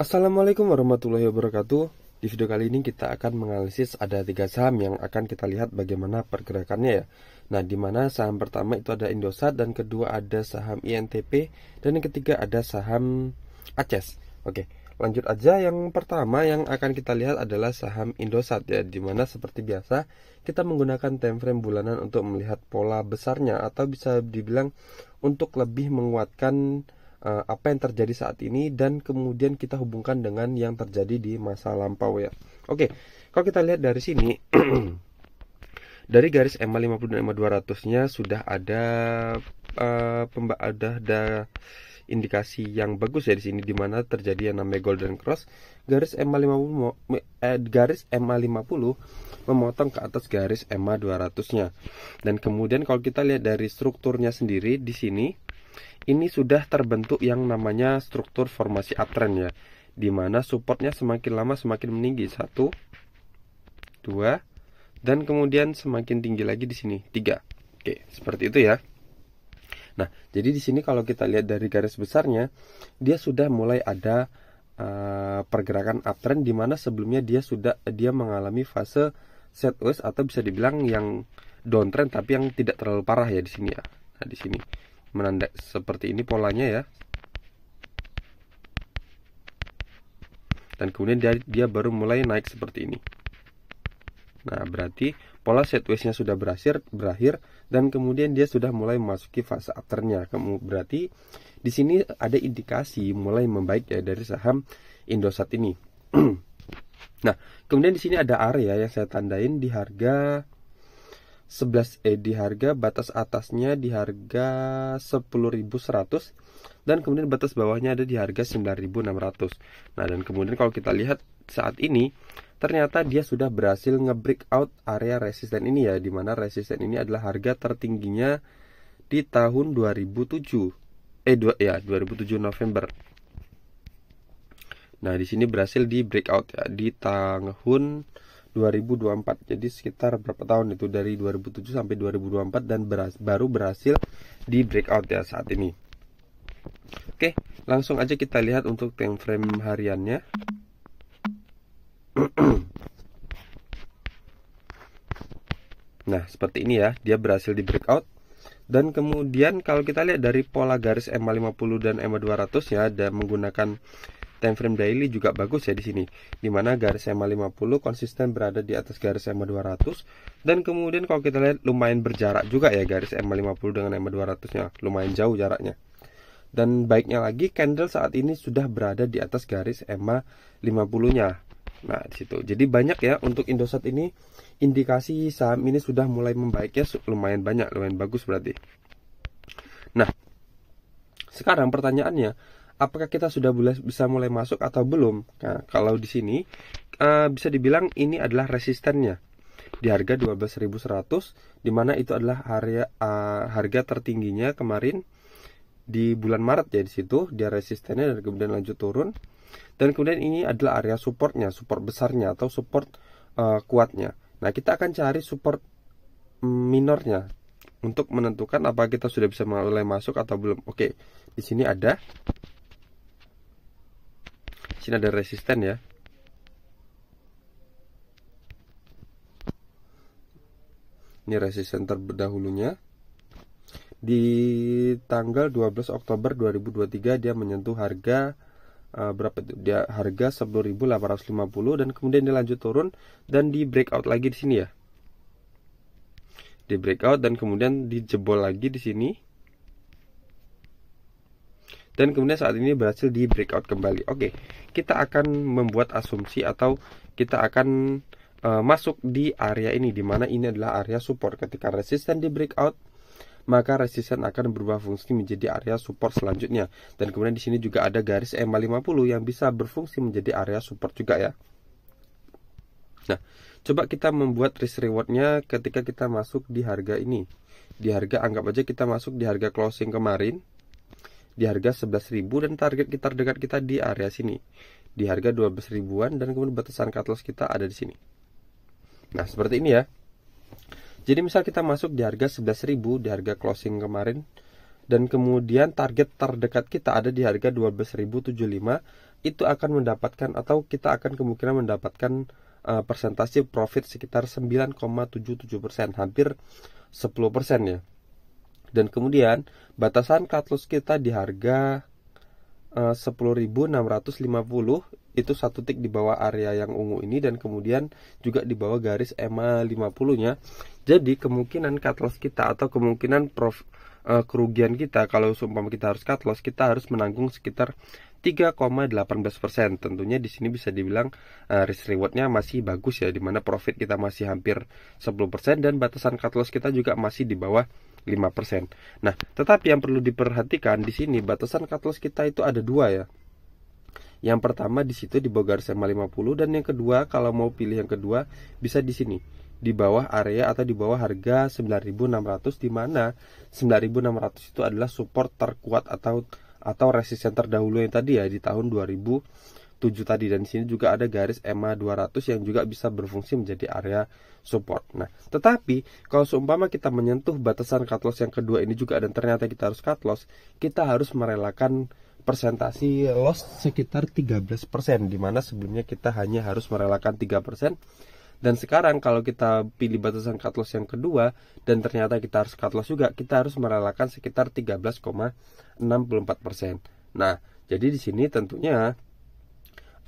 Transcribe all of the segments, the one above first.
Assalamualaikum warahmatullahi wabarakatuh. Di video kali ini kita akan menganalisis ada 3 saham yang akan kita lihat bagaimana pergerakannya ya. Nah, di mana saham pertama itu ada Indosat, dan kedua ada saham INTP, dan yang ketiga ada saham Aces. Oke, lanjut aja. Yang pertama yang akan kita lihat adalah saham Indosat ya, di mana seperti biasa kita menggunakan time frame bulanan untuk melihat pola besarnya, atau bisa dibilang untuk lebih menguatkan apa yang terjadi saat ini, dan kemudian kita hubungkan dengan yang terjadi di masa lampau ya. Oke, kalau kita lihat dari sini dari garis EMA 50 dan EMA 200-nya sudah ada ada indikasi yang bagus ya di sini, di mana terjadi yang namanya golden cross. Garis EMA 50 memotong ke atas garis EMA 200-nya. Dan kemudian kalau kita lihat dari strukturnya sendiri di sini, ini sudah terbentuk yang namanya struktur formasi uptrend ya, dimana supportnya semakin lama semakin meninggi, 1, 2, dan kemudian semakin tinggi lagi di sini, 3. Oke, seperti itu ya. Nah, jadi di sini kalau kita lihat dari garis besarnya, dia sudah mulai ada pergerakan uptrend, dimana sebelumnya dia mengalami fase sideways, atau bisa dibilang yang downtrend tapi yang tidak terlalu parah ya di sini ya. Nah, di sini menandak seperti ini polanya ya, dan kemudian dia baru mulai naik seperti ini. Nah, berarti pola sideways-nya sudah berakhir, dan kemudian dia sudah mulai memasuki fase uptrend-nya. Berarti di sini ada indikasi mulai membaik ya dari saham Indosat ini. Nah, kemudian di sini ada area yang saya tandain di harga di harga batas atasnya di harga 10.100, dan kemudian batas bawahnya ada di harga 9.600. Nah, dan kemudian kalau kita lihat saat ini ternyata dia sudah berhasil nge-breakout area resisten ini ya, dimana resisten ini adalah harga tertingginya di tahun 2007 November. Nah, di sini berhasil di breakout ya di tahun 2024. Jadi sekitar berapa tahun itu, dari 2007 sampai 2024, dan baru berhasil di breakout ya saat ini. Oke, langsung aja kita lihat untuk time frame hariannya. Nah, seperti ini ya, dia berhasil di breakout. Dan kemudian kalau kita lihat dari pola garis EMA 50 dan EMA 200 ya, dan menggunakan time frame daily juga bagus ya di sini, dimana garis EMA 50 konsisten berada di atas garis EMA 200, dan kemudian kalau kita lihat lumayan berjarak juga ya garis EMA 50 dengan EMA 200-nya, lumayan jauh jaraknya. Dan baiknya lagi, candle saat ini sudah berada di atas garis EMA 50-nya. Nah, di situ. Jadi banyak ya untuk Indosat ini, indikasi saham ini sudah mulai membaiknya lumayan banyak, lumayan bagus berarti. Nah, sekarang pertanyaannya, apakah kita sudah bisa mulai masuk atau belum? Nah, kalau di sini bisa dibilang ini adalah resistennya di harga 12.100, dimana itu adalah harga tertingginya kemarin di bulan Maret ya, di situ dia resistennya, dan kemudian lanjut turun, dan kemudian ini adalah area supportnya, support besarnya atau support kuatnya. Nah, kita akan cari support minornya untuk menentukan apakah kita sudah bisa mulai masuk atau belum. Oke, di sini ada resisten ya. Ini resisten terdahulunya di tanggal 12 Oktober 2023, dia menyentuh harga berapa itu? Dia harga 10.850, dan kemudian dia lanjut turun dan di breakout lagi di sini ya. Di breakout dan kemudian dijebol lagi di sini. Dan kemudian saat ini berhasil di breakout kembali. Oke, kita akan membuat asumsi atau kita akan masuk di area ini, dimana ini adalah area support. Ketika resisten di breakout, maka resisten akan berubah fungsi menjadi area support selanjutnya. Dan kemudian di sini juga ada garis EMA 50 yang bisa berfungsi menjadi area support juga ya. Nah, coba kita membuat risk rewardnya ketika kita masuk di harga ini. Di harga, anggap aja kita masuk di harga closing kemarin di harga 11.000, dan target kita terdekat kita di area sini di harga 12 ribuan, dan kemudian batasan cut loss kita ada di sini. Nah, seperti ini ya. Jadi misal kita masuk di harga 11.000 di harga closing kemarin, dan kemudian target terdekat kita ada di harga 12.075, itu akan mendapatkan, atau kita akan kemungkinan mendapatkan persentase profit sekitar 9,77%, hampir 10% ya. Dan kemudian batasan cut loss kita di harga 10.650, itu satu tik di bawah area yang ungu ini, dan kemudian juga di bawah garis EMA 50 nya. Jadi kemungkinan cut loss kita atau kemungkinan kerugian kita kalau seumpama kita harus cut loss, kita harus menanggung sekitar 3,18%. Tentunya di sini bisa dibilang risk rewardnya masih bagus ya, dimana profit kita masih hampir 10% dan batasan cut loss kita juga masih di bawah 5%. Nah, tetapi yang perlu diperhatikan di sini batasan cut loss kita itu ada dua ya. Yang pertama di situ di bawah garis EMA 50, dan yang kedua kalau mau pilih yang kedua bisa di sini di bawah area atau di bawah harga 9.600, di mana 9.600 itu adalah support terkuat atau resisten terdahulu yang tadi ya di tahun 2007 tadi, dan di sini juga ada garis EMA 200 yang juga bisa berfungsi menjadi area support. Nah, tetapi kalau seumpama kita menyentuh batasan cut loss yang kedua ini juga dan ternyata kita harus cut loss, kita harus merelakan persentasi loss sekitar 13%, di mana sebelumnya kita hanya harus merelakan 3%. Dan sekarang kalau kita pilih batasan cut loss yang kedua dan ternyata kita harus cut loss juga, kita harus merelakan sekitar 13,64%. Nah, jadi di sini tentunya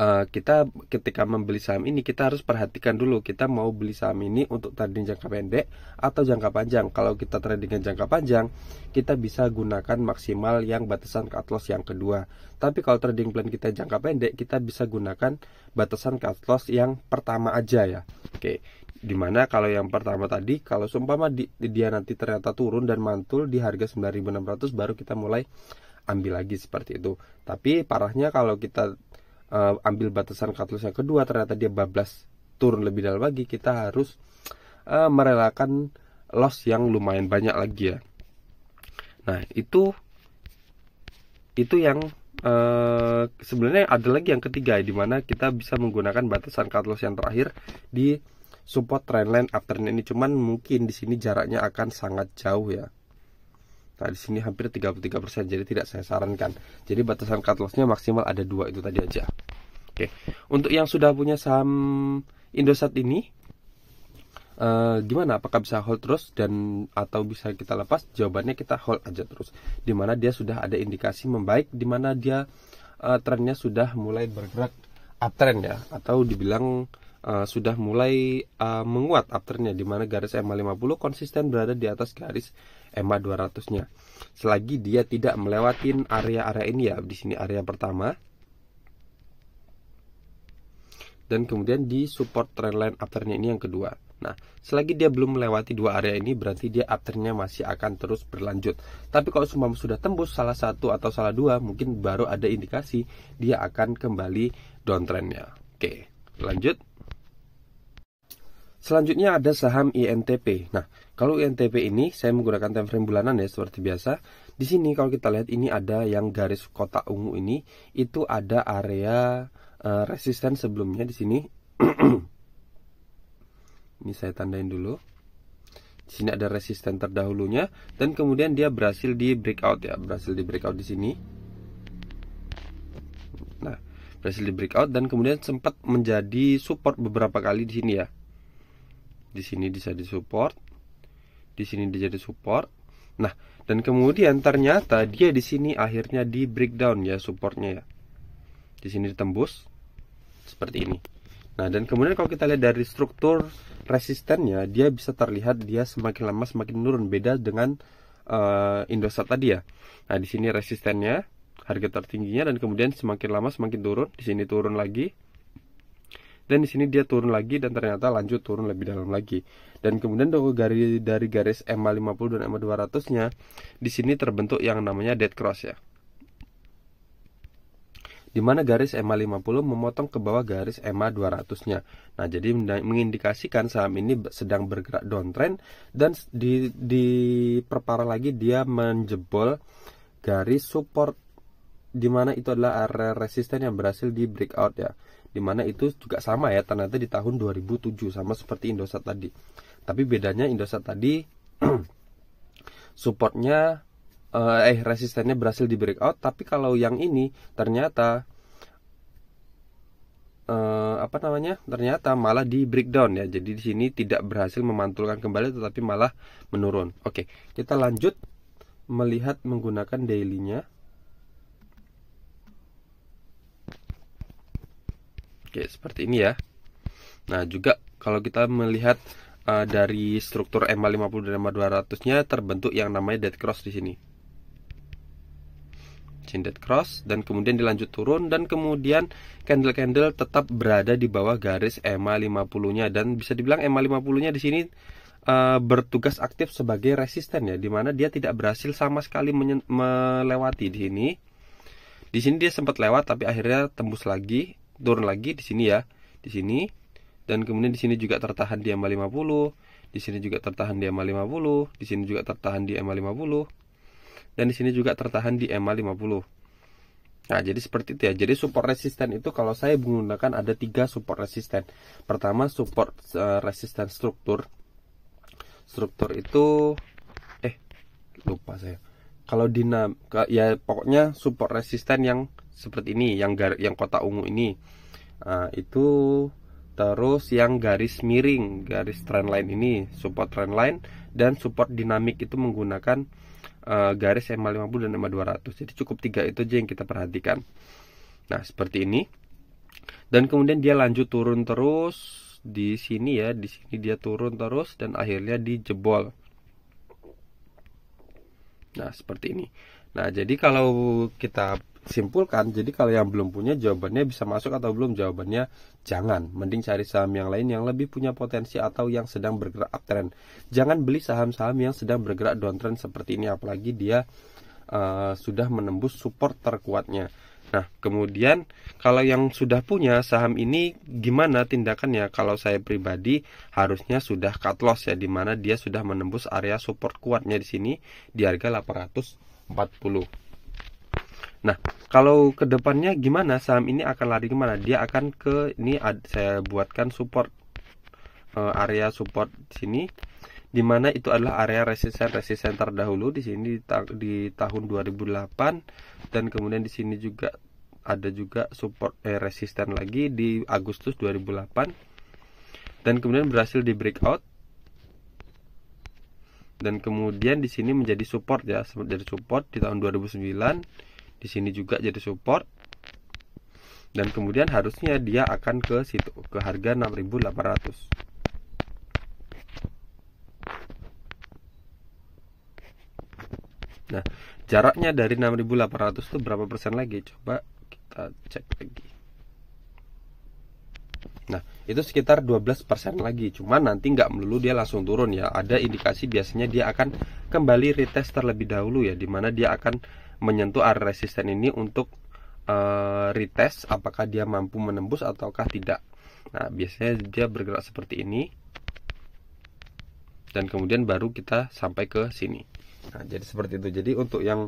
kita ketika membeli saham ini kita harus perhatikan dulu kita mau beli saham ini untuk trading jangka pendek atau jangka panjang. Kalau kita trading jangka panjang, kita bisa gunakan maksimal yang batasan cut loss yang kedua. Tapi kalau trading plan kita jangka pendek, kita bisa gunakan batasan cut loss yang pertama aja ya. Oke, dimana kalau yang pertama tadi, kalau seumpama dia nanti ternyata turun dan mantul di harga 9.600, baru kita mulai ambil lagi seperti itu. Tapi parahnya kalau kita ambil batasan cut loss yang kedua ternyata dia bablas turun lebih dalam lagi, kita harus merelakan loss yang lumayan banyak lagi ya. Nah, itu yang sebenarnya ada lagi yang ketiga ya, dimana kita bisa menggunakan batasan cut loss yang terakhir di support trendline uptrend ini. Cuman mungkin di sini jaraknya akan sangat jauh ya. Nah, di sini hampir 33%, jadi tidak saya sarankan. Jadi batasan cut loss-nya maksimal ada 2 itu tadi aja. Oke. Untuk yang sudah punya saham Indosat ini gimana? Apakah bisa hold terus dan atau bisa kita lepas? Jawabannya kita hold aja terus. Dimana dia sudah ada indikasi membaik, dimana dia trennya sudah mulai bergerak uptrend ya, atau dibilang sudah mulai menguat uptrendnya, di mana garis EMA 50 konsisten berada di atas garis EMA 200-nya. Selagi dia tidak melewatin area-area ini ya, di sini area pertama. Dan kemudian di support trendline uptrendnya ini yang kedua. Nah, selagi dia belum melewati dua area ini, berarti dia uptrendnya masih akan terus berlanjut. Tapi kalau semua sudah tembus salah satu atau salah dua, mungkin baru ada indikasi dia akan kembali downtrendnya. Oke, lanjut. Selanjutnya ada saham INTP. Nah, kalau INTP ini saya menggunakan time frame bulanan ya seperti biasa. Di sini kalau kita lihat ini ada yang garis kotak ungu ini, itu ada area resisten sebelumnya di sini. Ini saya tandain dulu. Di sini ada resisten terdahulunya dan kemudian dia berhasil di breakout ya, berhasil di breakout di sini. Nah, berhasil di breakout dan kemudian sempat menjadi support beberapa kali di sini ya. Di sini bisa di support, di sini dia jadi support. Nah, dan kemudian ternyata dia di sini akhirnya di breakdown ya supportnya ya. Di sini ditembus seperti ini. Nah, dan kemudian kalau kita lihat dari struktur resistennya, dia bisa terlihat dia semakin lama semakin menurun, beda dengan Indosat tadi ya. Nah, di sini resistennya harga tertingginya dan kemudian semakin lama semakin turun. Di sini turun lagi. Dan di sini dia turun lagi dan ternyata lanjut turun lebih dalam lagi. Dan kemudian dari garis EMA 50 dan EMA 200-nya di sini terbentuk yang namanya dead cross ya. Di mana garis EMA 50 memotong ke bawah garis EMA 200-nya. Nah, jadi mengindikasikan saham ini sedang bergerak downtrend dan diperparah lagi dia menjebol garis support, di mana itu adalah area resisten yang berhasil di breakout ya. Dimana itu juga sama ya, ternyata di tahun 2007 sama seperti Indosat tadi. Tapi bedanya Indosat tadi supportnya resistennya berhasil di breakout, tapi kalau yang ini ternyata ternyata malah di breakdown ya. Jadi di sini tidak berhasil memantulkan kembali tetapi malah menurun. Oke, kita lanjut melihat menggunakan daily-nya. Oke, seperti ini ya. Nah, juga kalau kita melihat dari struktur EMA 50 dan EMA 200-nya terbentuk yang namanya dead cross di sini. Dead cross, dan kemudian dilanjut turun, dan kemudian candle-candle tetap berada di bawah garis EMA 50-nya, dan bisa dibilang EMA 50-nya di sini bertugas aktif sebagai resisten ya, dimana dia tidak berhasil sama sekali melewati di sini. Di sini dia sempat lewat tapi akhirnya tembus lagi, turun lagi di sini ya, di sini, dan kemudian di sini juga tertahan di EMA 50, di sini juga tertahan di EMA 50, di sini juga tertahan di EMA 50. Dan di sini juga tertahan di EMA 50. Nah, jadi seperti itu ya. Jadi support resisten itu kalau saya menggunakan ada 3 support resisten. Pertama, support resisten struktur. Struktur itu lupa saya. Kalau ya pokoknya support resisten yang seperti ini, yang kotak ungu ini. Itu terus yang garis miring, garis trendline ini, support trendline, dan support dinamik itu menggunakan garis EMA 50 dan EMA 200. Jadi cukup 3 itu aja yang kita perhatikan. Nah, seperti ini. Dan kemudian dia lanjut turun terus di sini ya, di sini dia turun terus dan akhirnya dijebol. Nah, seperti ini. Nah, jadi kalau kita simpulkan, jadi kalau yang belum punya jawabannya bisa masuk atau belum, jawabannya jangan. Mending cari saham yang lain yang lebih punya potensi atau yang sedang bergerak uptrend. Jangan beli saham-saham yang sedang bergerak downtrend seperti ini, apalagi dia sudah menembus support terkuatnya. Nah, kemudian kalau yang sudah punya saham ini gimana tindakannya? Kalau saya pribadi harusnya sudah cut loss ya, dimana dia sudah menembus area support kuatnya di sini di harga 840. Nah, kalau kedepannya gimana saham ini akan lari kemana? Dia akan ke ini, saya buatkan support, area support di sini, dimana itu adalah area resisten terdahulu di sini di tahun 2008, dan kemudian di sini juga ada juga support resisten lagi di Agustus 2008, dan kemudian berhasil di breakout, dan kemudian di sini menjadi support ya, dari support di tahun 2009. Di sini juga jadi support, dan kemudian harusnya dia akan ke situ, ke harga 6.800. Nah, jaraknya dari 6.800 itu berapa persen lagi? Coba kita cek lagi. Nah, itu sekitar 12% lagi. Cuman nanti nggak melulu dia langsung turun ya. Ada indikasi biasanya dia akan kembali retest terlebih dahulu ya, dimana dia akan menyentuh area resisten ini untuk retest apakah dia mampu menembus ataukah tidak. Nah, biasanya dia bergerak seperti ini, dan kemudian baru kita sampai ke sini. Nah, jadi seperti itu. Jadi untuk yang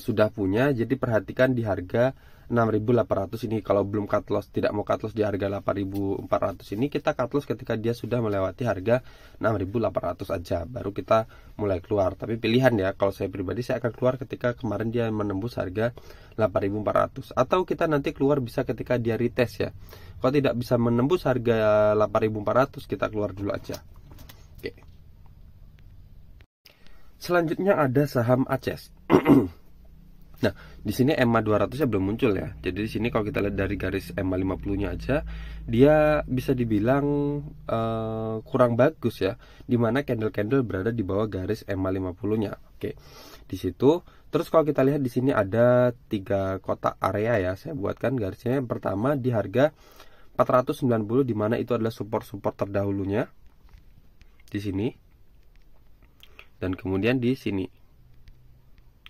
sudah punya, jadi perhatikan di harga 6.800 ini. Kalau belum cut loss, tidak mau cut loss di harga 8.400 ini, kita cut loss ketika dia sudah melewati harga 6.800 aja, baru kita mulai keluar. Tapi pilihan ya, kalau saya pribadi saya akan keluar ketika kemarin dia menembus harga 8.400, atau kita nanti keluar bisa ketika dia retest ya. Kalau tidak bisa menembus harga 8.400, kita keluar dulu aja. Oke. Selanjutnya ada saham ACES. Nah, di sini EMA 200-nya belum muncul ya. Jadi di sini kalau kita lihat dari garis EMA 50-nya aja, dia bisa dibilang kurang bagus ya, dimana candle-candle berada di bawah garis EMA 50-nya. Oke. Di situ. Terus kalau kita lihat di sini ada 3 kotak area ya. Saya buatkan garisnya. Yang pertama di harga 490, dimana itu adalah support-support terdahulunya. Di sini. Dan kemudian di sini.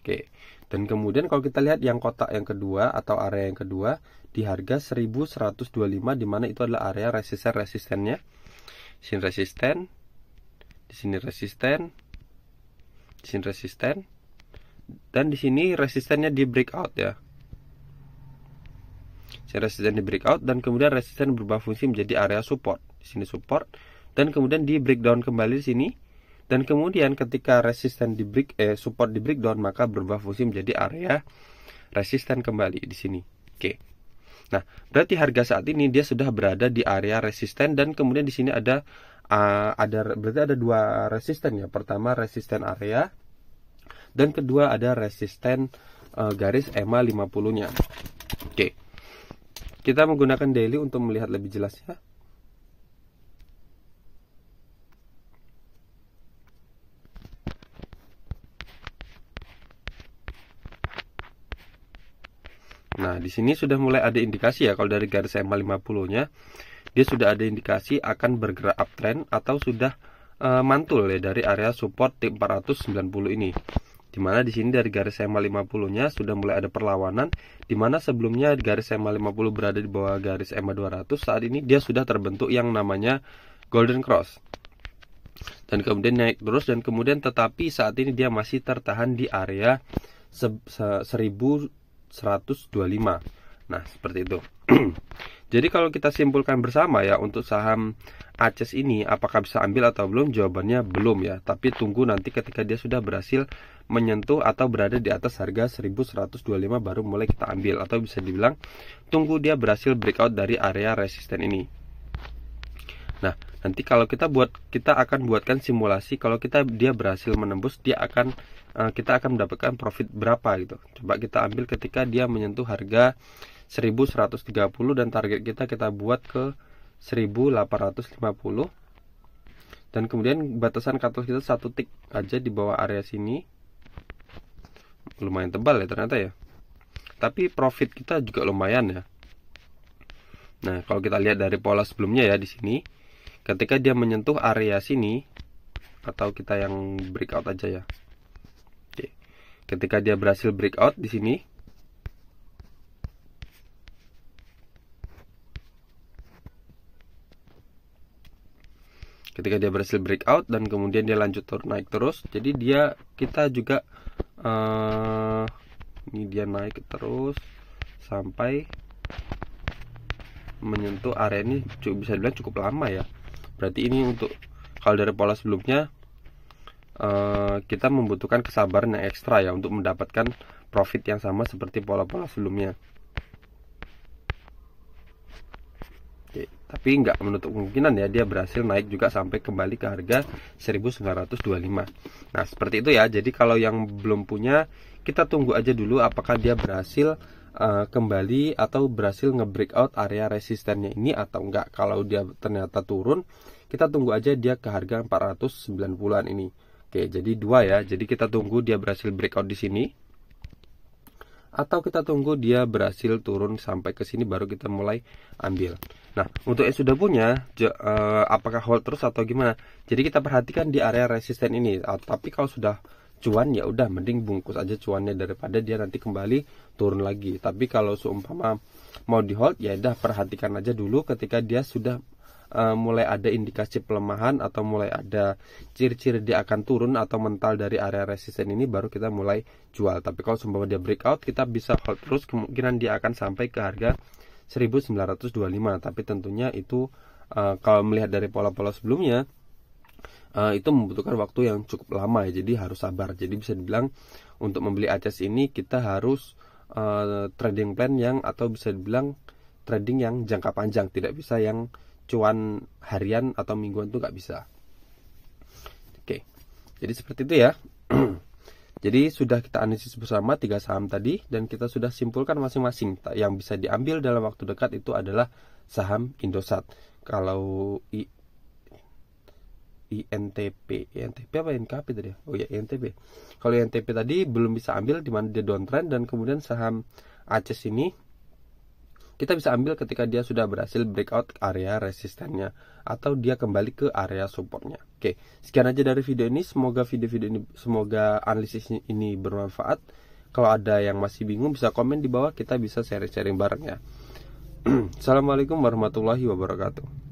Oke. Dan kemudian kalau kita lihat yang kotak yang kedua atau area yang kedua di harga 1125, dimana itu adalah area resistennya. Di sini resisten, di sini resisten, di sini resisten, dan di sini resistennya di breakout ya. Sini resisten di breakout, dan kemudian resisten berubah fungsi menjadi area support. Di sini support, dan kemudian di breakdown kembali di sini. Dan kemudian ketika resisten di support di breakdown, maka berubah fungsi menjadi area resisten kembali di sini. Oke. Nah, berarti harga saat ini dia sudah berada di area resisten, dan kemudian di sini berarti ada dua resisten ya. Pertama resisten area, dan kedua ada resisten garis EMA 50-nya. Oke. Kita menggunakan daily untuk melihat lebih jelas ya. Nah, di sini sudah mulai ada indikasi ya, kalau dari garis EMA 50-nya dia sudah ada indikasi akan bergerak uptrend atau sudah mantul ya dari area support T490 ini. Dimana di sini dari garis EMA 50-nya sudah mulai ada perlawanan, dimana sebelumnya garis EMA 50 berada di bawah garis EMA 200. Saat ini dia sudah terbentuk yang namanya Golden Cross, dan kemudian naik terus, dan kemudian tetapi saat ini dia masih tertahan di area 1125. Nah, seperti itu. Jadi kalau kita simpulkan bersama ya, untuk saham ACES ini apakah bisa ambil atau belum? Jawabannya belum ya. Tapi tunggu nanti ketika dia sudah berhasil menyentuh atau berada di atas harga 1125 baru mulai kita ambil, atau bisa dibilang tunggu dia berhasil breakout dari area resisten ini. Nah, nanti kalau kita akan buatkan simulasi kalau dia berhasil menembus, kita akan mendapatkan profit berapa gitu. Coba kita ambil ketika dia menyentuh harga 1130, dan target kita buat ke 1850, dan kemudian batasan cut loss kita 1 tick aja di bawah area sini. Lumayan tebal ya ternyata ya, tapi profit kita juga lumayan ya. Nah, kalau kita lihat dari pola sebelumnya ya, di sini ketika dia menyentuh area sini, atau kita yang breakout aja ya. Oke. Ketika dia berhasil breakout di sini, dan kemudian dia lanjut naik terus, jadi kita juga ini dia naik terus sampai menyentuh area ini, bisa dibilang cukup lama ya. Berarti ini untuk kalau dari pola sebelumnya kita membutuhkan kesabaran yang ekstra ya untuk mendapatkan profit yang sama seperti pola-pola sebelumnya. Oke, tapi nggak menutup kemungkinan ya dia berhasil naik juga sampai kembali ke harga 1925. Nah, seperti itu ya. Jadi kalau yang belum punya, kita tunggu aja dulu apakah dia berhasil kembali atau berhasil nge-breakout area resistennya ini atau enggak. Kalau dia ternyata turun, kita tunggu aja dia ke harga 490-an ini. Oke, jadi dua ya. Jadi kita tunggu dia berhasil breakout di sini, atau kita tunggu dia berhasil turun sampai ke sini baru kita mulai ambil. Nah, untuk yang sudah punya, apakah hold terus atau gimana? Jadi kita perhatikan di area resisten ini. Tapi kalau sudah cuan ya udah, mending bungkus aja cuannya daripada dia nanti kembali turun lagi. Tapi kalau seumpama mau di hold ya udah, perhatikan aja dulu ketika dia sudah mulai ada indikasi pelemahan atau mulai ada ciri-ciri dia akan turun atau mental dari area resisten ini, baru kita mulai jual. Tapi kalau seumpama dia breakout, kita bisa hold terus, kemungkinan dia akan sampai ke harga 1925. Tapi tentunya itu kalau melihat dari pola-pola sebelumnya, itu membutuhkan waktu yang cukup lama ya, jadi harus sabar. Jadi bisa dibilang untuk membeli ACES ini kita harus trading plan yang, atau bisa dibilang trading yang jangka panjang, tidak bisa yang cuan harian atau mingguan, itu nggak bisa. Oke, jadi seperti itu ya. Jadi sudah kita analisis bersama 3 saham tadi, dan kita sudah simpulkan masing-masing yang bisa diambil dalam waktu dekat itu adalah saham Indosat. Kalau INTP apa NKP tadi? Oh ya, INTP. Kalau INTP tadi belum bisa ambil, di mana dia downtrend, dan kemudian saham ACES ini kita bisa ambil ketika dia sudah berhasil breakout area resistennya atau dia kembali ke area supportnya. Oke, sekian aja dari video ini. Semoga semoga analisis ini bermanfaat. Kalau ada yang masih bingung bisa komen di bawah, kita bisa sharing-sharing bareng ya. Assalamualaikum warahmatullahi wabarakatuh.